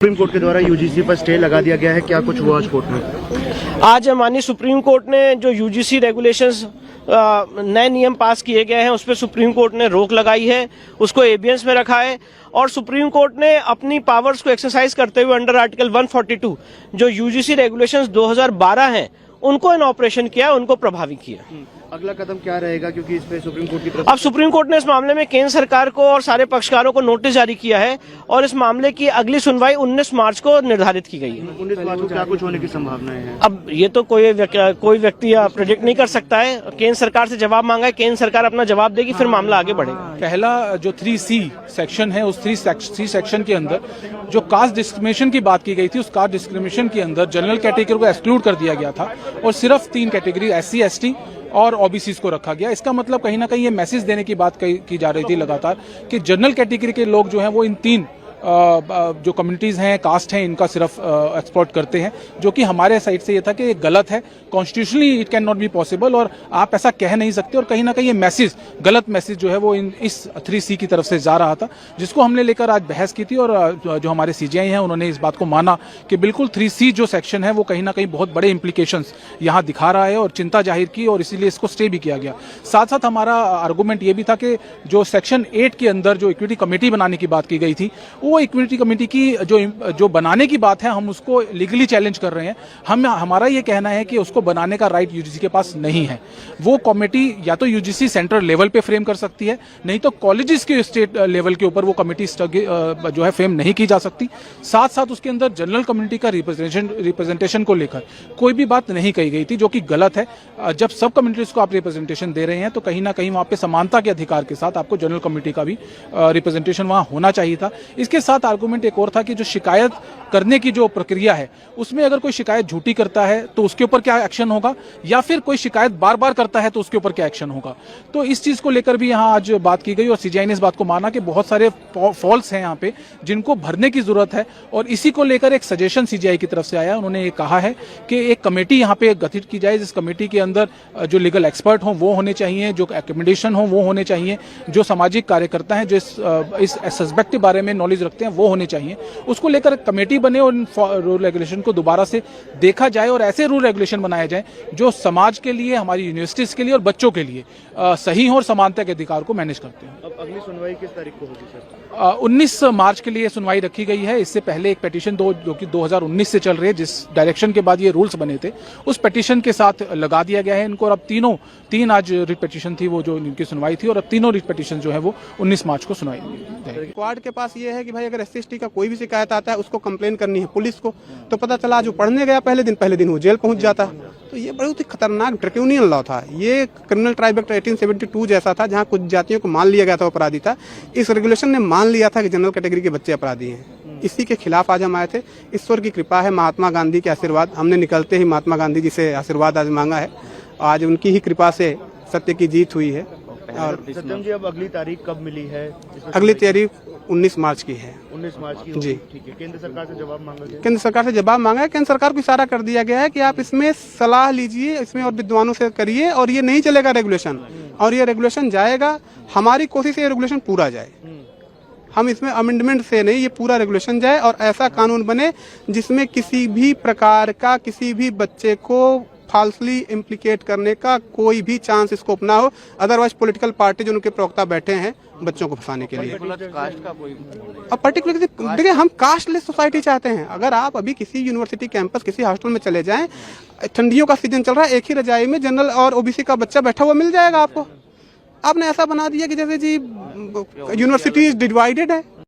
Supreme court के द्वारा UGC पर स्टे लगा दिया गया है, क्या कुछ हुआ आज कोर्ट में? आज माननीय सुप्रीम कोर्ट ने जो यूजीसी रेगुलेशंस नए नियम पास किए गए हैं उस पर सुप्रीम कोर्ट ने रोक लगाई है, उसको एबियंस में रखा है और सुप्रीम कोर्ट ने अपनी पावर्स को एक्सरसाइज करते हुए अंडर आर्टिकल 142 जो यूजीसी रेगुलेशंस 2012 हैं उनको इन ऑपरेशन किया, उनको प्रभावी किया। अगला कदम क्या रहेगा, क्योंकि इस पे सुप्रीम कोर्ट की तरफ अब सुप्रीम कोर्ट ने इस मामले में केंद्र सरकार को और सारे पक्षकारों को नोटिस जारी किया है और इस मामले की अगली सुनवाई 19 मार्च को निर्धारित की गई है। 19 मार्च को क्या कुछ होने की संभावनाएं हैं? अब ये तो कोई व्यक्ति प्रेडिक्ट नहीं कर सकता है। केंद्र सरकार से जवाब मांगा है, केंद्र सरकार अपना जवाब देगी, फिर मामला आगे बढ़ेगा। पहला जो 3C सेक्शन है, उस 3C सेक्शन के अंदर जो कास्ट डिस्क्रिमिनेशन की बात की गई थी, उस कास्ट डिस्क्रिमिनेशन के अंदर जनरल कैटेगरी को एक्सक्लूड कर दिया गया था और सिर्फ 3 कैटेगरी SC, ST और OBCs को रखा गया। इसका मतलब कहीं ना कहीं ये मैसेज देने की बात की जा रही थी लगातार कि जनरल कैटेगरी के लोग जो हैं वो इन 3 जो कम्युनिटीज हैं, कास्ट हैं, इनका सिर्फ एक्सप्लॉइट करते हैं, जो कि हमारे साइड से ये था कि ये गलत है, constitutionally it can not be possible और आप ऐसा कह नहीं सकते। और कहीं ना कहीं ये मैसेज, गलत मैसेज जो है वो इस 3C की तरफ से जा रहा था, जिसको हमने लेकर आज बहस की थी और जो हमारे CJI हैं उन्होंने इस बात को माना कि बिल्कुल 3C जो सेक्शन है वो कहीं ना कहीं बहुत बड़े इंप्लीकेशंस यहाँ दिखा रहा है और चिंता जाहिर की और इसीलिए इसको स्टे भी किया गया। साथ साथ हमारा आर्गूमेंट ये भी था कि जो सेक्शन 8 के अंदर जो इक्विटी कमेटी बनाने की बात की गई थी, वो इक्विटी कमेटी की जो बनाने की बात है, हम उसको लीगली चैलेंज कर रहे हैं। हमारा ये कहना है कि उसको बनाने का राइट यूजीसी के पास नहीं है। वो कमेटी या तो यूजीसी सेंट्रल लेवल पे फ्रेम कर सकती है, नहीं तो कॉलेजेस के स्टेट लेवल के ऊपर वो कमेटी जो है फ्रेम नहीं की जा सकती। साथ साथ उसके अंदर जनरल कम्युनिटी का रिप्रेजेंटेशन को लेकर कोई भी बात नहीं कही गई थी, जो कि गलत है। जब सब कम्युनिटीज को आप रिप्रेजेंटेशन दे रहे हैं तो कहीं ना कहीं वहां पे समानता के अधिकार के साथ आपको जनरल कम्युनिटी का भी रिप्रेजेंटेशन वहां होना चाहिए था। इसके साथ आर्गूमेंट एक और था कि जो शिकायत करने की जो प्रक्रिया है उसमें अगर कोई शिकायत झूठी करता है तो उसके ऊपर क्या एक्शन होगा, या फिर कोई शिकायत बार बार करता है तो उसके ऊपर क्या एक्शन होगा। तो इस चीज को लेकर भी यहाँ आज बात की गई और CJI ने इस बात को माना कि बहुत सारे फॉल्स हैं यहाँ पे जिनको भरने की जरूरत है और इसी को लेकर एक सजेशन CJI की तरफ से आया। उन्होंने ये कहा है कि एक कमेटी यहाँ पे गठित की जाए, जिस कमेटी के अंदर जो लीगल एक्सपर्ट हों वो होने चाहिए, जो एकोमोडेशन हो वो होने चाहिए, जो सामाजिक कार्यकर्ता हैं जो इस सस्पेक्ट के बारे में नॉलेज रखते हैं वो होने चाहिए। उसको लेकर कमेटी बने और रूल रेगुलेशन को दोबारा से देखा जाए और ऐसे रूल रेगुलेशन बनाए जाए जो समाज के लिए, हमारी यूनिवर्सिटीज के लिए और बच्चों के लिए सही हो और समानता के अधिकार को मैनेज करते हैं। अब अगली सुनवाई किस तारीख को होगी सर? 19 मार्च के लिए सुनवाई रखी गई है। इससे पहले एक पेटिशन जो कि 2019 से चल रही है, जिस डायरेक्शन के बाद ये रूल्स बने थे, उस पेटिशन के साथ लगा दिया गया है इनको। और अब तीन आज रिट पेटिशन थी वो जो इनकी सुनवाई थी और अब तीनों रिट पेटिशन जो है वो 19 मार्च को सुनवाई जाएगी। क्वाड के पास ये है कि भाई अगर SC, ST का कोई भी शिकायत आता है उसको कंप्लेन करनी है पुलिस को, तो पता चला जो पढ़ने गया पहले दिन वो जेल पहुंच जाता है। तो ये बहुत ही खतरनाक ड्रैकोनियन लॉ था। ये क्रिमिनल ट्राइब एक्ट 1872 जैसा था, जहां कुछ जातियों को मान लिया गया था अपराधी था। इस रेगुलेशन ने मान लिया था कि जनरल कैटेगरी के बच्चे अपराधी हैं। इसी के खिलाफ आज हम आए थे। ईश्वर की कृपा है, महात्मा गांधी के आशीर्वाद, हमने निकलते ही महात्मा गांधी जी से आशीर्वाद आज मांगा है। आज उनकी ही कृपा से सत्य की जीत हुई है। और सत्यम जी, अब अगली तारीख कब मिली है? अगली तारीख 19 मार्च की है। 19 मार्च की जी, ठीक है। केंद्र सरकार से जवाब मांगा गया? केंद्र सरकार से जवाब मांगा है। केंद्र सरकार को इशारा कर दिया गया है कि आप इसमें सलाह लीजिए, इसमें और विद्वानों से करिए, और ये नहीं चलेगा रेगुलेशन, और ये रेगुलेशन जाएगा। हमारी कोशिश है ये रेगुलेशन पूरा जाए। हम इसमें अमेंडमेंट से नहीं, ये पूरा रेगुलेशन जाए और ऐसा कानून बने जिसमें किसी भी प्रकार का किसी भी बच्चे को फाल्सली इम्प्लीकेट करने का कोई भी चांस स्कोप ना हो। अदरवाइज पॉलिटिकल पार्टी जो उनके प्रवक्ता बैठे हैं बच्चों को फंसाने के लिए, अब पर्टिकुलर देखिए, हम कास्टलेस सोसाइटी चाहते हैं। अगर आप अभी किसी यूनिवर्सिटी कैंपस, किसी हॉस्टल में चले जाएं, ठंडियों का सीजन चल रहा है, एक ही रजाई में जनरल और OBC का बच्चा बैठा हुआ मिल जाएगा आपको। आपने ऐसा बना दिया कि जैसे जी यूनिवर्सिटी डिवाइडेड है।